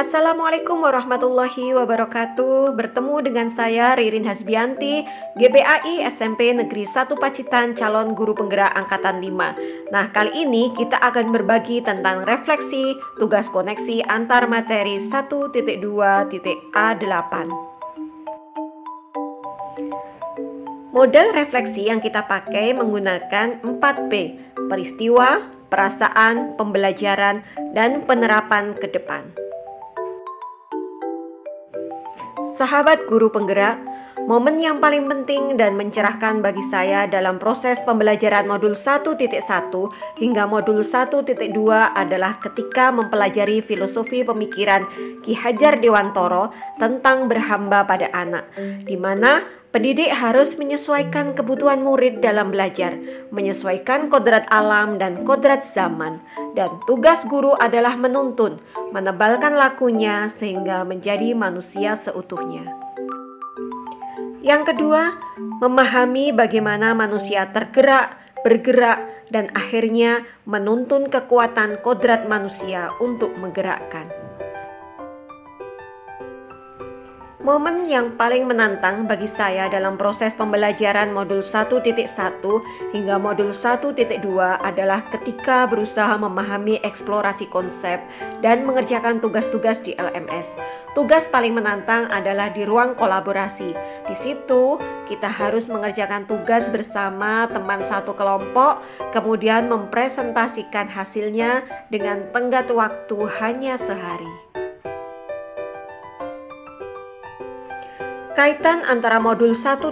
Assalamualaikum warahmatullahi wabarakatuh. Bertemu dengan saya Ririn Hasbianti, GPAI SMP Negeri 1 Pacitan, calon guru penggerak angkatan 5. Nah, kali ini kita akan berbagi tentang refleksi tugas koneksi antar materi 1.2.A8. Model refleksi yang kita pakai menggunakan 4P: peristiwa, perasaan, pembelajaran, dan penerapan ke depan. Sahabat guru penggerak, momen yang paling penting dan mencerahkan bagi saya dalam proses pembelajaran modul 1.1 hingga modul 1.2 adalah ketika mempelajari filosofi pemikiran Ki Hajar Dewantoro tentang berhamba pada anak, di mana pendidik harus menyesuaikan kebutuhan murid dalam belajar, menyesuaikan kodrat alam dan kodrat zaman, dan tugas guru adalah menuntun, menebalkan lakunya sehingga menjadi manusia seutuhnya. Yang kedua, memahami bagaimana manusia tergerak, bergerak, dan akhirnya menuntun kekuatan kodrat manusia untuk menggerakkan. Momen yang paling menantang bagi saya dalam proses pembelajaran modul 1.1 hingga modul 1.2 adalah ketika berusaha memahami eksplorasi konsep dan mengerjakan tugas-tugas di LMS. Tugas paling menantang adalah di ruang kolaborasi. Di situ kita harus mengerjakan tugas bersama teman satu kelompok, kemudian mempresentasikan hasilnya dengan tenggat waktu hanya sehari. Kaitan antara modul 1.1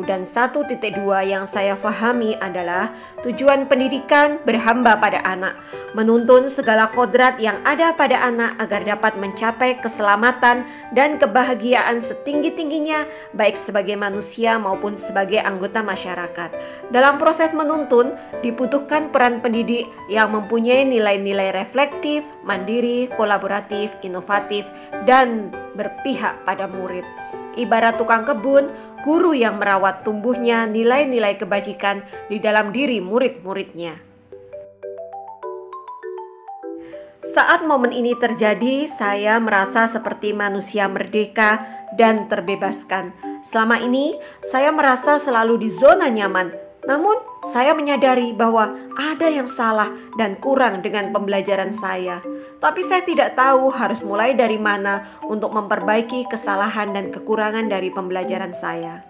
dan 1.2 yang saya pahami adalah tujuan pendidikan berhamba pada anak, menuntun segala kodrat yang ada pada anak agar dapat mencapai keselamatan dan kebahagiaan setinggi-tingginya baik sebagai manusia maupun sebagai anggota masyarakat. Dalam proses menuntun dibutuhkan peran pendidik yang mempunyai nilai-nilai reflektif, mandiri, kolaboratif, inovatif, dan berpihak pada murid. Ibarat tukang kebun, guru yang merawat tumbuhnya nilai-nilai kebajikan di dalam diri murid-muridnya. Saat momen ini terjadi, saya merasa seperti manusia merdeka dan terbebaskan. Selama ini, saya merasa selalu di zona nyaman. Namun, saya menyadari bahwa ada yang salah dan kurang dengan pembelajaran saya. Tapi saya tidak tahu harus mulai dari mana untuk memperbaiki kesalahan dan kekurangan dari pembelajaran saya.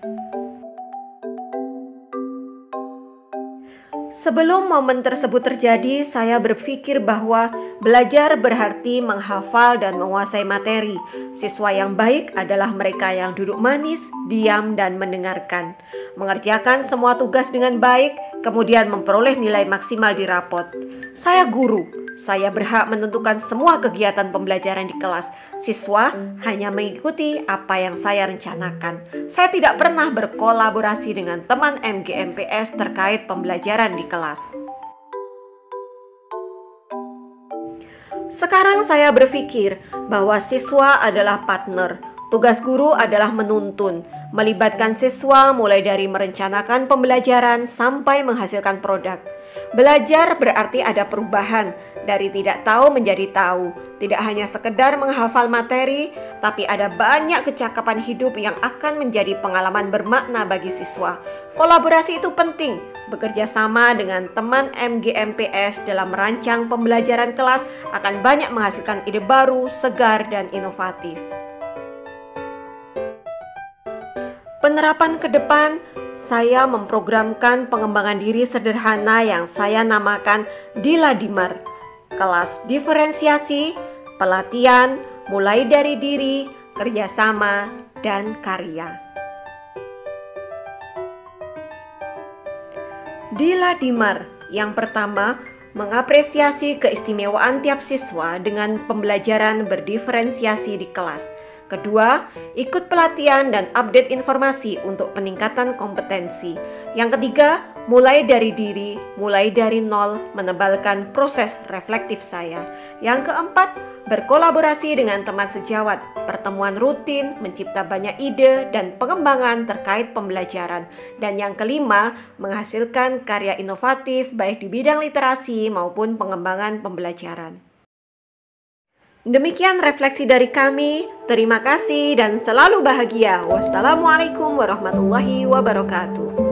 Sebelum momen tersebut terjadi, saya berpikir bahwa belajar berarti menghafal dan menguasai materi. Siswa yang baik adalah mereka yang duduk manis, diam, dan mendengarkan, mengerjakan semua tugas dengan baik, kemudian memperoleh nilai maksimal di rapot. Saya guru. Saya berhak menentukan semua kegiatan pembelajaran di kelas. Siswa hanya mengikuti apa yang saya rencanakan. Saya tidak pernah berkolaborasi dengan teman MGMPS terkait pembelajaran di kelas. Sekarang saya berpikir bahwa siswa adalah partner. Tugas guru adalah menuntun, melibatkan siswa mulai dari merencanakan pembelajaran sampai menghasilkan produk. Belajar berarti ada perubahan, dari tidak tahu menjadi tahu. Tidak hanya sekedar menghafal materi, tapi ada banyak kecakapan hidup yang akan menjadi pengalaman bermakna bagi siswa. Kolaborasi itu penting. Bekerja sama dengan teman MGMPS dalam merancang pembelajaran kelas akan banyak menghasilkan ide baru, segar, dan inovatif. Penerapan ke depan, saya memprogramkan pengembangan diri sederhana yang saya namakan Diladimar. Kelas diferensiasi, pelatihan, mulai dari diri, kerjasama, dan karya. Diladimar yang pertama, mengapresiasi keistimewaan tiap siswa dengan pembelajaran berdiferensiasi di kelas. Kedua, ikut pelatihan dan update informasi untuk peningkatan kompetensi. Yang ketiga, mulai dari diri, mulai dari nol, menebalkan proses reflektif saya. Yang keempat, berkolaborasi dengan teman sejawat, pertemuan rutin, mencipta banyak ide dan pengembangan terkait pembelajaran. Dan yang kelima, menghasilkan karya inovatif baik di bidang literasi maupun pengembangan pembelajaran. Demikian refleksi dari kami. Terima kasih dan selalu bahagia. Wassalamualaikum warahmatullahi wabarakatuh.